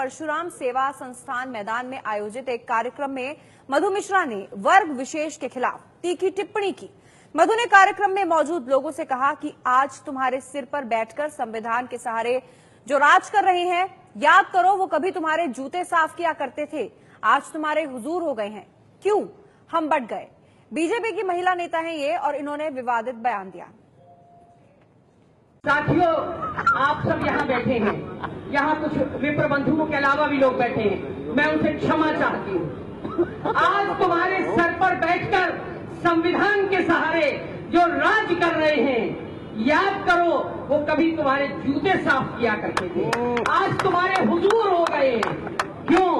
परशुराम सेवा संस्थान मैदान में आयोजित एक कार्यक्रम में मधु मिश्रा ने वर्ग विशेष के खिलाफ तीखी टिप्पणी की। मधु ने कार्यक्रम में मौजूद लोगों से कहा कि आज तुम्हारे सिर पर बैठकर संविधान के सहारे जो राज कर रहे हैं, याद करो वो कभी तुम्हारे जूते साफ किया करते थे, आज तुम्हारे हुजूर हो गए हैं, क्यों हम बट गए। बीजेपी की महिला नेता हैं ये, और इन्होंने विवादित बयान दिया। साथियों, आप सब यहाँ बैठे हैं, यहाँ कुछ विप्र बंधुओं के अलावा भी लोग बैठे हैं, मैं उनसे क्षमा चाहती हूँ। आज तुम्हारे सर पर बैठकर संविधान के सहारे जो राज कर रहे हैं, याद करो वो कभी तुम्हारे जूते साफ किया करते थे, आज तुम्हारे हुजूर हो गए, क्यों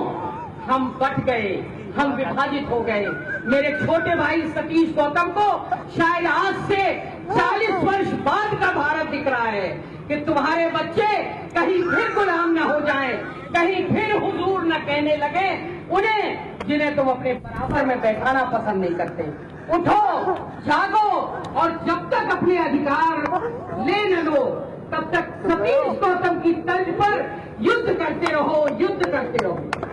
हम बट गए, हम विभाजित हो गए। मेरे छोटे भाई सतीश गौतम को शायद आज से 40 वर्ष बाद का भारत दिख रहा है कि तुम्हारे बच्चे कहीं फिर गुलाम न हो जाएं, कहीं फिर हुजूर न कहने लगे उन्हें जिन्हें तुम अपने बराबर में बैठाना पसंद नहीं करते। उठो, जागो, और जब तक अपने अधिकार ले न लो तब तक सतीश गौतम की तर्ज पर युद्ध करते रहो, युद्ध करते रहो।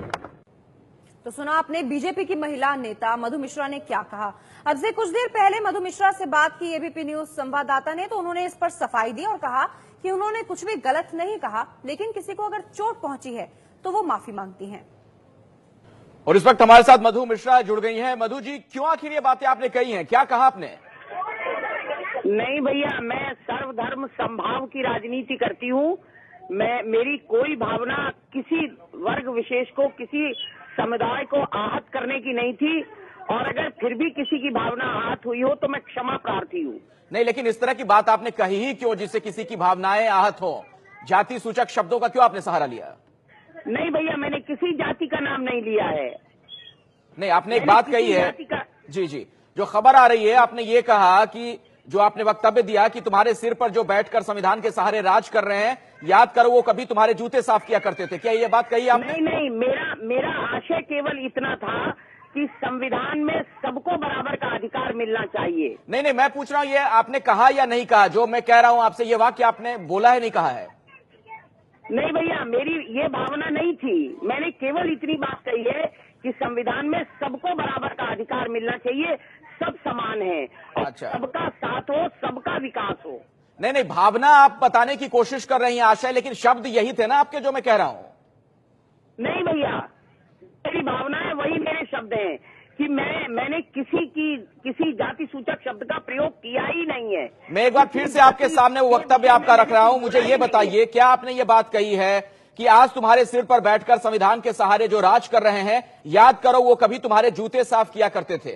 तो सुना आपने बीजेपी की महिला नेता मधु मिश्रा ने क्या कहा। अब से कुछ देर पहले मधु मिश्रा से बात की एबीपी न्यूज संवाददाता ने, तो उन्होंने इस पर सफाई दी और कहा कि उन्होंने कुछ भी गलत नहीं कहा, लेकिन किसी को अगर चोट पहुंची है तो वो माफी मांगती हैं। और इस वक्त हमारे साथ मधु मिश्रा जुड़ गई हैं। मधु जी, क्यों आखिर ये बातें आपने कही हैं, क्या कहा आपने? नहीं भैया, मैं सर्वधर्म समभाव की राजनीति करती हूँ। मेरी कोई भावना किसी वर्ग विशेष को, किसी समुदाय को आहत करने की नहीं थी, और अगर फिर भी किसी की भावना आहत हुई हो तो मैं क्षमा प्रार्थी हूँ। नहीं, लेकिन इस तरह की बात आपने कही ही क्यों, जिससे किसी की भावनाएं आहत हो? जाति सूचक शब्दों का क्यों आपने सहारा लिया? नहीं भैया, मैंने किसी जाति का नाम नहीं लिया है। नहीं, आपने एक बात कही है जी जी, जो खबर आ रही है, आपने ये कहा कि जो आपने वक्तव्य दिया कि तुम्हारे सिर पर जो बैठकर संविधान के सहारे राज कर रहे हैं, याद करो वो कभी तुम्हारे जूते साफ किया करते थे, क्या ये बात कही आपने? नहीं, मेरा आशय केवल इतना था कि संविधान में सबको बराबर का अधिकार मिलना चाहिए। नहीं, मैं पूछ रहा हूं ये आपने कहा या नहीं कहा? जो मैं कह रहा हूं आपसे, ये वाक्य आपने बोला है, नहीं कहा है? नहीं भैया, मेरी ये भावना नहीं थी। मैंने केवल इतनी बात कही है कि संविधान में सबको बराबर का अधिकार मिलना चाहिए, सब समान है, और अच्छा, सबका साथ हो, सबका विकास हो। नहीं, भावना आप बताने की कोशिश कर रही हैं आशय, लेकिन शब्द यही थे ना आपके जो मैं कह रहा हूं। नहीं भैया, मेरी भावना है, वही मेरे शब्द हैं कि मैंने किसी जाति सूचक शब्द का प्रयोग किया ही नहीं है। मैं एक बार फिर से आपके सामने वो वक्तव्य आपका रख रहा हूं। मुझे ये बताइए, क्या आपने ये बात कही है कि आज तुम्हारे सिर पर बैठकर संविधान के सहारे जो राज कर रहे हैं, याद करो वो कभी तुम्हारे जूते साफ किया करते थे?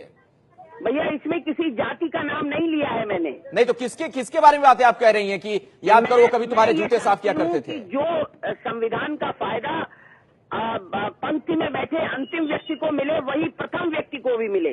भैया, इसमें किसी जाति का नाम नहीं लिया है मैंने। नहीं तो किसके बारे में बातें आप कह रही हैं कि याद करो वो कभी तुम्हारे जूते साफ किया करते थे? जो संविधान का फायदा पंक्ति में बैठे अंतिम व्यक्ति को मिले, वही प्रथम व्यक्ति को भी मिले।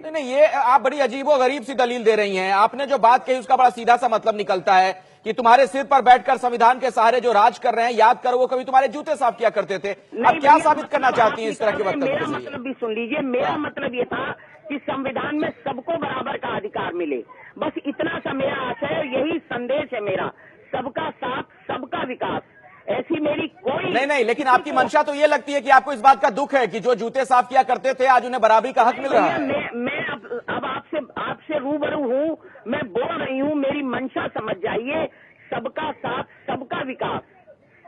नहीं, ये आप बड़ी अजीबोगरीब सी दलील दे रही हैं। आपने जो बात कही उसका बड़ा सीधा सा मतलब निकलता है कि तुम्हारे सिर पर बैठकर संविधान के सहारे जो राज कर रहे हैं, याद करो वो कभी तुम्हारे जूते साफ किया करते थे। आप क्या साबित करना चाहती हैं इस तरह के वक्तव्य? मेरा मतलब भी सुन लीजिए। मेरा मतलब ये था कि संविधान में सबको बराबर का अधिकार मिले, बस इतना सा मेरा आशय है, यही संदेश है मेरा। सबका साथ, सबका विकास, ऐसी मेरी कोई नहीं, लेकिन आपकी मंशा तो ये लगती है कि आपको इस बात का दुख है कि जो जूते साफ किया करते थे आज उन्हें बराबरी का हक मिल रहा है। मैं अब आपसे रूबरू हूँ, मैं बोल रही हूँ, मेरी मंशा समझ जाइए। सबका साथ, सबका विकास,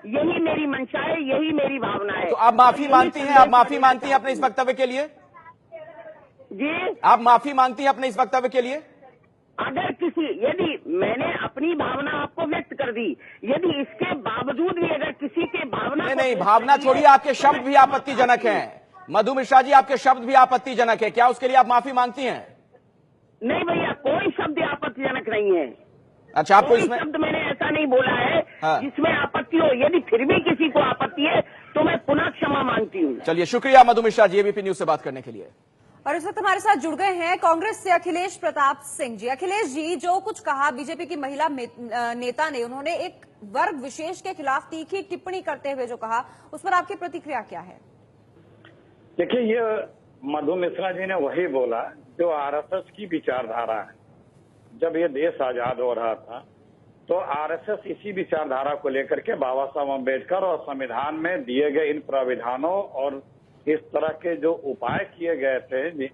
यही मेरी मंशा है, यही मेरी भावना है। तो आप माफी मांगती हैं? आप माफी मांगती हैं अपने इस वक्तव्य के लिए? जी, आप माफी मांगती हैं अपने इस वक्तव्य के लिए? यदि मैंने अपनी भावना आपको व्यक्त कर दी, यदि इसके बावजूद भी अगर किसी के भावना नहीं, भावना छोड़िए, आपके शब्द भी आपत्तिजनक हैं। मधु मिश्रा जी, आपके शब्द भी आपत्तिजनक है, क्या उसके लिए आप माफी मांगती हैं? नहीं भैया, कोई शब्द आपत्तिजनक नहीं है। अच्छा, आपको इसमें शब्द मैंने ऐसा नहीं बोला है हाँ, जिसमें आपत्ति हो। यदि फिर भी किसी को आपत्ति है तो मैं पुनः क्षमा मांगती हूँ। चलिए, शुक्रिया मधु मिश्रा जी एबीपी न्यूज से बात करने के लिए। और इस वक्त हमारे साथ जुड़ गए हैं कांग्रेस से अखिलेश प्रताप सिंह जी। अखिलेश जी, जो कुछ कहा बीजेपी की महिला नेता ने, उन्होंने एक वर्ग विशेष के खिलाफ तीखी टिप्पणी करते हुए जो कहा, उस पर आपकी प्रतिक्रिया क्या है? देखिए, ये मधु मिश्रा जी ने वही बोला जो आरएसएस की विचारधारा है। जब ये देश आजाद हो रहा था तो आरएसएस इसी विचारधारा को लेकर के बाबा साहब अम्बेडकर और संविधान में दिए गए इन प्राविधानों और इस तरह के जो उपाय किए गए थे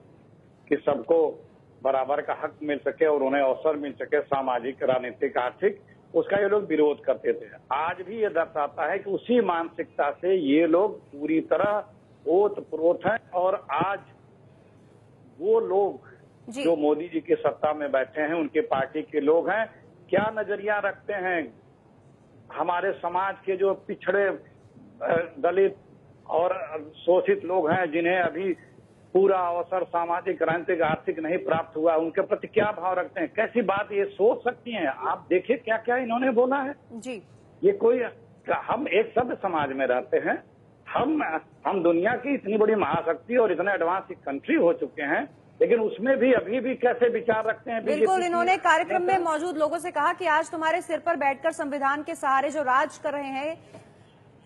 कि सबको बराबर का हक मिल सके और उन्हें अवसर मिल सके, सामाजिक, राजनीतिक, आर्थिक, उसका ये लोग विरोध करते थे। आज भी ये दर्शाता है कि उसी मानसिकता से ये लोग पूरी तरह ओत-प्रोत हैं। और आज वो लोग जो मोदी जी की सत्ता में बैठे हैं, उनके पार्टी के लोग हैं, क्या नजरिया रखते हैं हमारे समाज के जो पिछड़े दलित और शोषित लोग हैं, जिन्हें अभी पूरा अवसर सामाजिक, राजनीतिक, आर्थिक नहीं प्राप्त हुआ, उनके प्रति क्या भाव रखते हैं, कैसी बात ये सोच सकती हैं? आप देखिए क्या क्या इन्होंने बोला है जी। ये कोई, हम एक सभ्य समाज में रहते हैं, हम दुनिया की इतनी बड़ी महाशक्ति और इतने एडवांस कंट्री हो चुके हैं, लेकिन उसमें भी अभी भी कैसे विचार रखते हैं? बिल्कुल, इन्होंने कार्यक्रम में मौजूद लोगों से कहा कि आज तुम्हारे सिर पर बैठकर संविधान के सहारे जो राज कर रहे हैं,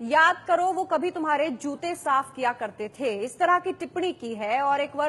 याद करो वो कभी तुम्हारे जूते साफ किया करते थे। इस तरह की टिप्पणी की है। और एक